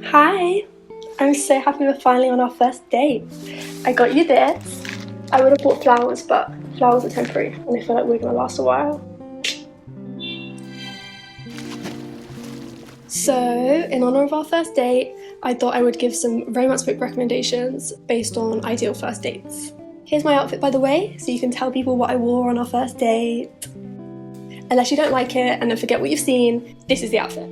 Hi! I'm so happy we're finally on our first date. I got you this. I would have bought flowers, but flowers are temporary and I feel like we're gonna last a while. So, in honour of our first date, I thought I would give some romance book recommendations based on ideal first dates. Here's my outfit, by the way, so you can tell people what I wore on our first date. Unless you don't like it and then forget what you've seen, this is the outfit.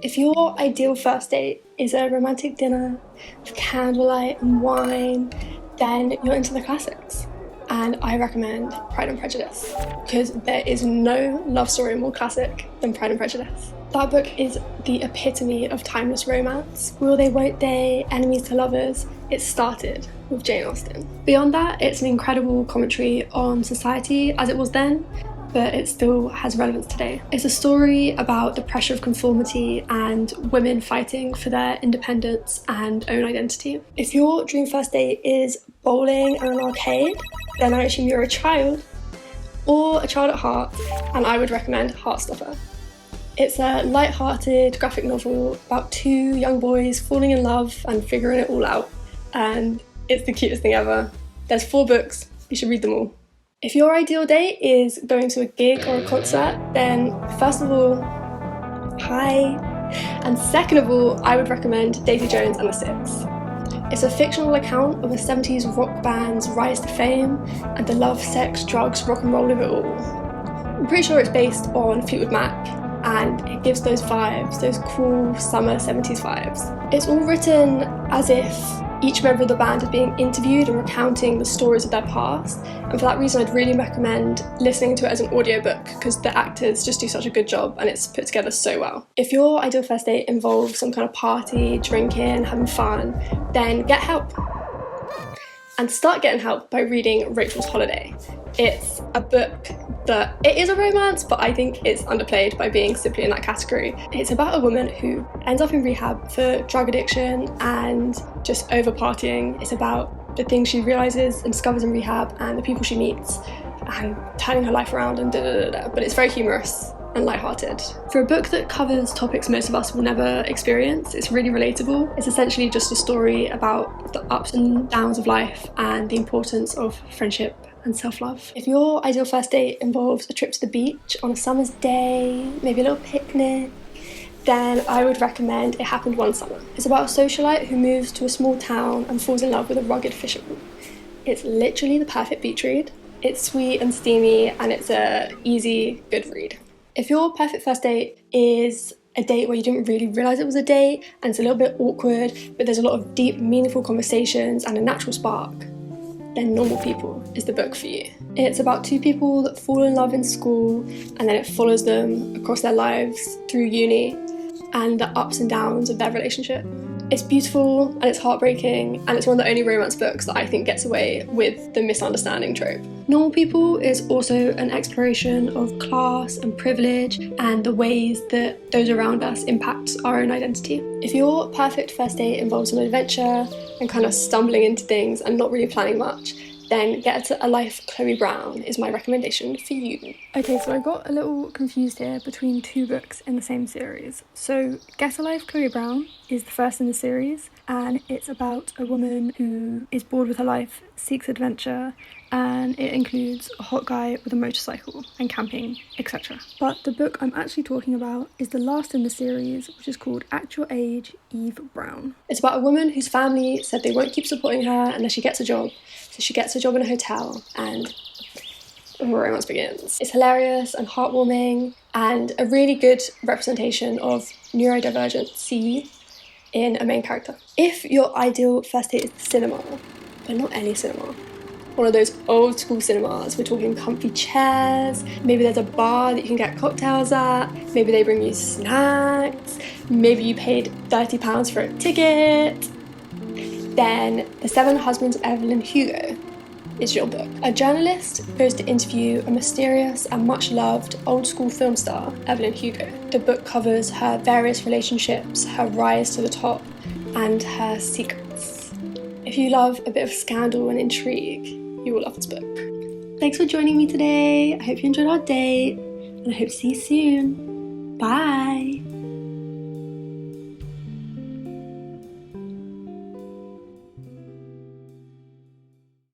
If your ideal first date is a romantic dinner with candlelight and wine, then you're into the classics. And I recommend Pride and Prejudice, because there is no love story more classic than Pride and Prejudice. That book is the epitome of timeless romance. Will they, won't they, enemies to lovers. It started with Jane Austen. Beyond that, it's an incredible commentary on society as it was then, but it still has relevance today. It's a story about the pressure of conformity and women fighting for their independence and own identity. If your dream first date is bowling and an arcade, then I assume you're a child, or a child at heart, and I would recommend Heartstopper. It's a light-hearted graphic novel about two young boys falling in love and figuring it all out, and it's the cutest thing ever. There's 4 books, you should read them all. If your ideal date is going to a gig or a concert, then first of all, hi. And second of all, I would recommend Daisy Jones and the Six. It's a fictional account of a 70s rock band's rise to fame and the love, sex, drugs, rock and roll of it all. I'm pretty sure it's based on Fleetwood Mac, and it gives those vibes, those cool summer 70s vibes. It's all written as if each member of the band is being interviewed and recounting the stories of their past, and for that reason I'd really recommend listening to it as an audiobook because the actors just do such a good job and it's put together so well. If your ideal first date involves some kind of party, drinking, having fun, then get help. And start getting help by reading Rachel's Holiday. It's a book that it is a romance, but I think it's underplayed by being simply in that category. It's about a woman who ends up in rehab for drug addiction and just over partying. It's about the things she realises and discovers in rehab and the people she meets and turning her life around and but it's very humorous and lighthearted. For a book that covers topics most of us will never experience, it's really relatable. It's essentially just a story about the ups and downs of life and the importance of friendship and self-love. If your ideal first date involves a trip to the beach on a summer's day, maybe a little picnic, then I would recommend It Happened One Summer. It's about a socialite who moves to a small town and falls in love with a rugged fisherman. It's literally the perfect beach read. It's sweet and steamy and it's a easy, good read. If your perfect first date is a date where you didn't really realise it was a date and it's a little bit awkward, but there's a lot of deep, meaningful conversations and a natural spark, then Normal People is the book for you. It's about 2 people that fall in love in school and then it follows them across their lives through uni and the ups and downs of their relationship. It's beautiful and it's heartbreaking and it's one of the only romance books that I think gets away with the misunderstanding trope. Normal People is also an exploration of class and privilege and the ways that those around us impact our own identity. If your perfect first date involves an adventure and kind of stumbling into things and not really planning much, then Get a Life Chloe Brown is my recommendation for you. Okay, so I got a little confused here between 2 books in the same series. So Get a Life Chloe Brown is the first in the series and it's about a woman who is bored with her life, seeks adventure, and it includes a hot guy with a motorcycle and camping, etc. But the book I'm actually talking about is the last in the series, which is called Act Your Age, Eve Brown. It's about a woman whose family said they won't keep supporting her unless she gets a job. So she gets a job in a hotel and romance begins. It's hilarious and heartwarming and a really good representation of neurodivergency in a main character. If your ideal first date is the cinema, but not any cinema, one of those old school cinemas, we're talking comfy chairs, maybe there's a bar that you can get cocktails at, maybe they bring you snacks, maybe you paid £30 for a ticket, then The 7 Husbands of Evelyn Hugo is your book. A journalist goes to interview a mysterious and much loved old school film star, Evelyn Hugo. The book covers her various relationships, her rise to the top, and her secrets. If you love a bit of scandal and intrigue, you will love this book. Thanks for joining me today. I hope you enjoyed our date, and I hope to see you soon. Bye!